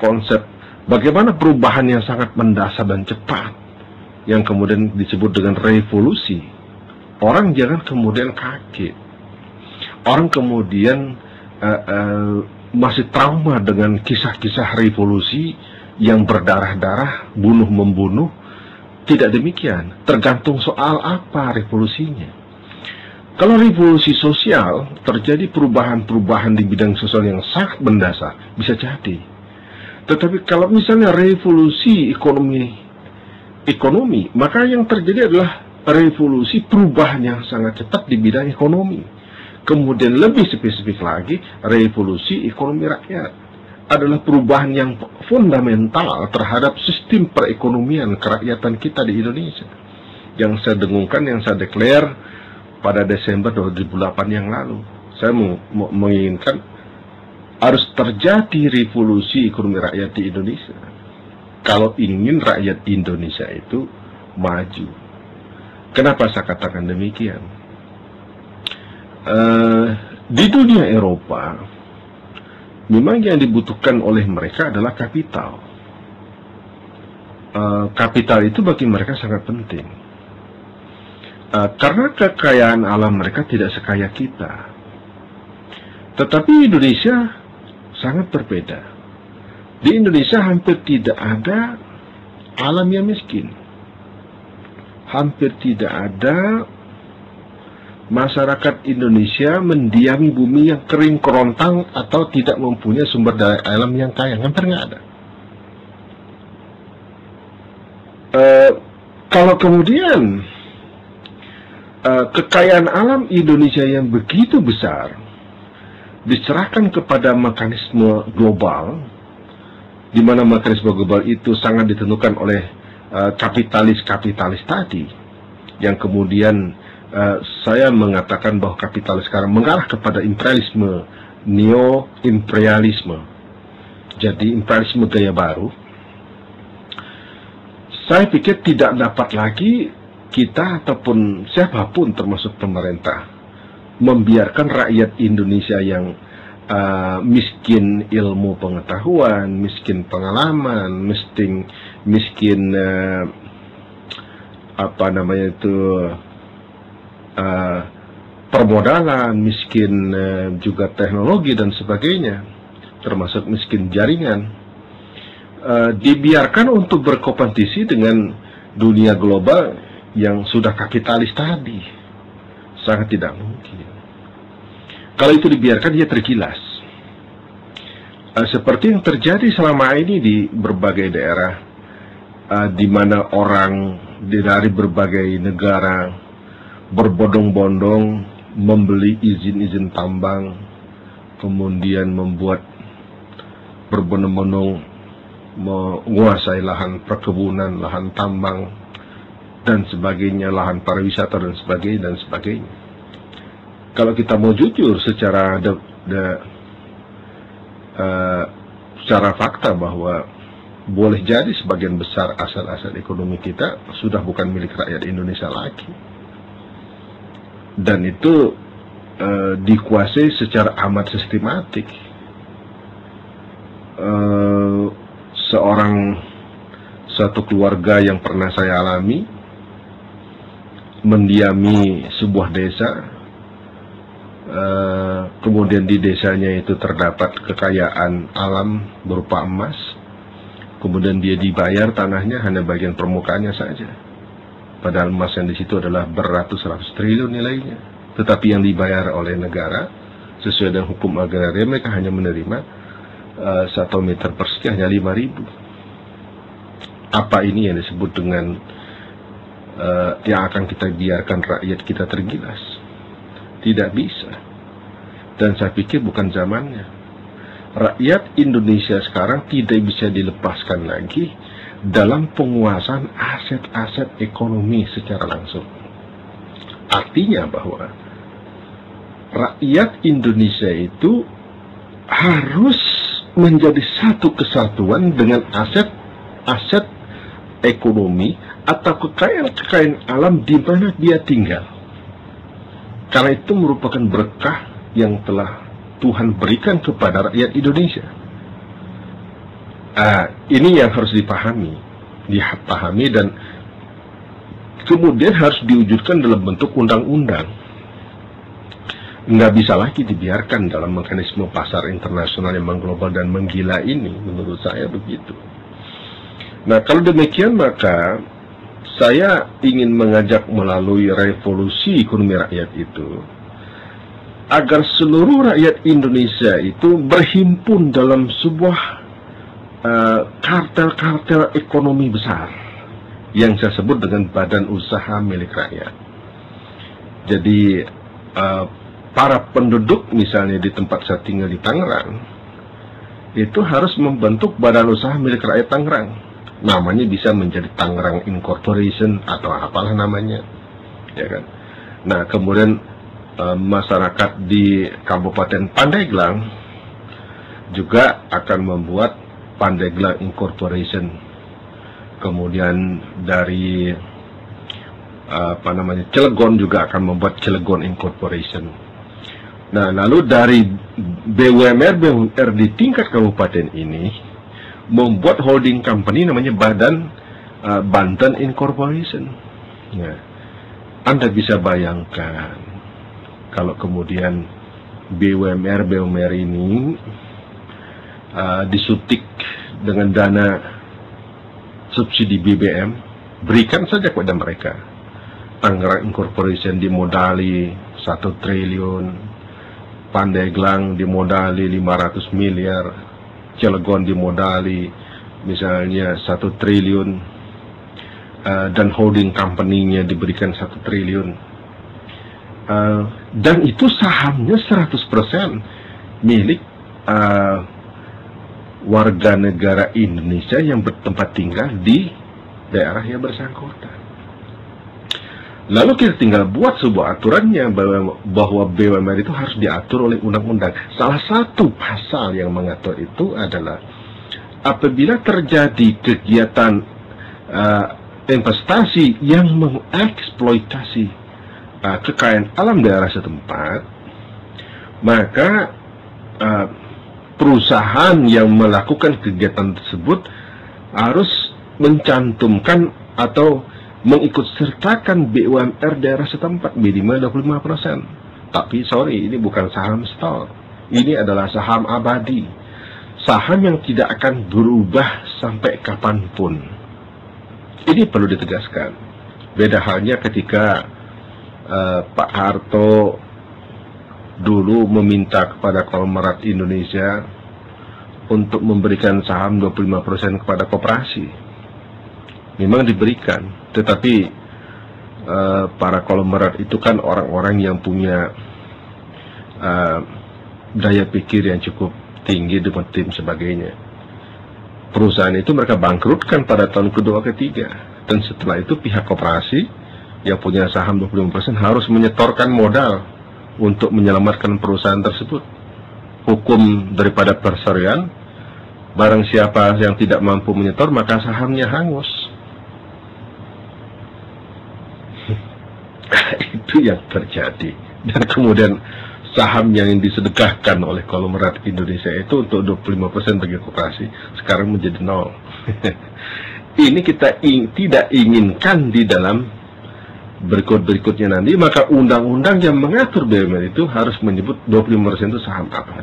konsep bagaimana perubahan yang sangat mendasar dan cepat, yang kemudian disebut dengan revolusi. Orang jangan kemudian kaget. Orang kemudian masih trauma dengan kisah-kisah revolusi yang berdarah-darah, bunuh-membunuh. Tidak demikian, tergantung soal apa revolusinya. Kalau revolusi sosial, terjadi perubahan-perubahan di bidang sosial yang sangat mendasar, bisa jadi. Tetapi kalau misalnya revolusi ekonomi, maka yang terjadi adalah revolusi perubahan yang sangat cepat di bidang ekonomi. Kemudian lebih spesifik lagi, revolusi ekonomi rakyat adalah perubahan yang fundamental terhadap sistem perekonomian kerakyatan kita di Indonesia. Yang saya dengungkan, yang saya declare pada Desember 2008 yang lalu. Saya menginginkan harus terjadi revolusi ekonomi rakyat di Indonesia. Kalau ingin rakyat Indonesia itu maju. Kenapa saya katakan demikian? Di dunia Eropa, memang yang dibutuhkan oleh mereka adalah kapital. Kapital itu bagi mereka sangat penting. Karena kekayaan alam mereka tidak sekaya kita. Tetapi Indonesia sangat berbeda. Di Indonesia hampir tidak ada alam yang miskin. Hampir tidak ada masyarakat Indonesia mendiami bumi yang kering kerontang atau tidak mempunyai sumber daya alam yang kaya. Hampir nggak ada. Kalau kemudian kekayaan alam Indonesia yang begitu besar diserahkan kepada mekanisme global, di mana mekanisme global itu sangat ditentukan oleh kapitalis-kapitalis tadi, yang kemudian saya mengatakan bahwa kapitalis sekarang mengarah kepada imperialisme, neo-imperialisme, jadi imperialisme gaya baru. Saya pikir tidak dapat lagi kita ataupun siapapun termasuk pemerintah membiarkan rakyat Indonesia yang miskin ilmu pengetahuan, miskin pengalaman, miskin permodalan, miskin juga teknologi dan sebagainya, termasuk miskin jaringan, dibiarkan untuk berkompetisi dengan dunia global yang sudah kapitalis tadi. Sangat tidak mungkin. Kalau itu dibiarkan, dia tergilas. Seperti yang terjadi selama ini di berbagai daerah, di mana orang dari berbagai negara berbondong-bondong membeli izin-izin tambang, kemudian membuat berbondong-bondong menguasai lahan perkebunan, lahan tambang, dan sebagainya, lahan pariwisata dan sebagainya. Kalau kita mau jujur secara fakta bahwa boleh jadi sebagian besar aset-aset ekonomi kita sudah bukan milik rakyat Indonesia lagi, dan itu dikuasai secara amat sistematik. Satu keluarga yang pernah saya alami mendiami sebuah desa, kemudian di desanya itu terdapat kekayaan alam berupa emas, kemudian dia dibayar tanahnya hanya bagian permukaannya saja, padahal emas yang di situ adalah beratus-ratus triliun nilainya. Tetapi yang dibayar oleh negara sesuai dengan hukum agraria, mereka hanya menerima 1 meter persegi hanya 5.000. Apa ini yang disebut dengan yang akan kita biarkan rakyat kita tergilas? Tidak bisa. Dan saya pikir bukan zamannya. Rakyat Indonesia sekarang tidak bisa dilepaskan lagi dalam penguasaan aset-aset ekonomi secara langsung. Artinya bahwa rakyat Indonesia itu harus menjadi satu kesatuan dengan aset-aset ekonomi atau kekayaan alam di mana dia tinggal. Karena itu merupakan berkah yang telah Tuhan berikan kepada rakyat Indonesia. Ini yang harus dipahami dan kemudian harus diwujudkan dalam bentuk undang-undang. Nggak bisa lagi dibiarkan dalam mekanisme pasar internasional yang mengglobal dan menggila ini, menurut saya begitu. Nah, kalau demikian maka saya ingin mengajak melalui revolusi ekonomi rakyat itu agar seluruh rakyat Indonesia itu berhimpun dalam sebuah kartel-kartel ekonomi besar yang saya sebut dengan badan usaha milik rakyat. Jadi para penduduk misalnya di tempat saya tinggal di Tangerang itu harus membentuk badan usaha milik rakyat Tangerang. Namanya bisa menjadi Tangerang Incorporation atau apalah namanya, ya kan. Nah, kemudian masyarakat di Kabupaten Pandeglang juga akan membuat Pandeglang Incorporation. Kemudian dari Cilegon juga akan membuat Cilegon Incorporation. Nah, lalu dari BUMR di tingkat kabupaten ini membuat holding company namanya Badan Banten Incorporation. Nah, Anda bisa bayangkan kalau kemudian BUMR ini disuntik dengan dana subsidi BBM, berikan saja kepada mereka. Tangerang Incorporation dimodali 1 triliun, Pandeglang dimodali 500 miliar, Cilegon dimodali misalnya 1 triliun, dan holding company-nya diberikan 1 triliun. Dan itu sahamnya 100% milik warga negara Indonesia yang bertempat tinggal di daerah yang bersangkutan. Lalu kita tinggal buat sebuah aturannya bahwa BUMR itu harus diatur oleh undang-undang. Salah satu pasal yang mengatur itu adalah apabila terjadi kegiatan investasi yang mengeksploitasi kekayaan alam daerah setempat, maka perusahaan yang melakukan kegiatan tersebut harus mencantumkan atau mengikut sertakan BUMR daerah setempat minimal 25%. Tapi sorry, ini bukan saham store. Ini adalah saham abadi. Saham yang tidak akan berubah sampai kapanpun. Ini perlu ditegaskan. Beda halnya ketika Pak Harto dulu meminta kepada konglomerat Indonesia untuk memberikan saham 25% kepada koperasi. Memang diberikan, tetapi para konglomerat itu kan orang-orang yang punya daya pikir yang cukup tinggi dengan tim sebagainya. Perusahaan itu mereka bangkrutkan pada tahun kedua ketiga, dan setelah itu pihak koperasi yang punya saham 25% harus menyetorkan modal untuk menyelamatkan perusahaan tersebut. Hukum daripada perserian, barang siapa yang tidak mampu menyetor maka sahamnya hangus. Itu yang terjadi. Dan kemudian saham yang disedekahkan oleh konglomerat Indonesia itu untuk 25% bagi koperasi sekarang menjadi 0. Ini kita tidak inginkan di dalam berikutnya nanti, maka undang-undang yang mengatur BUMN itu harus menyebut 25% itu saham apa.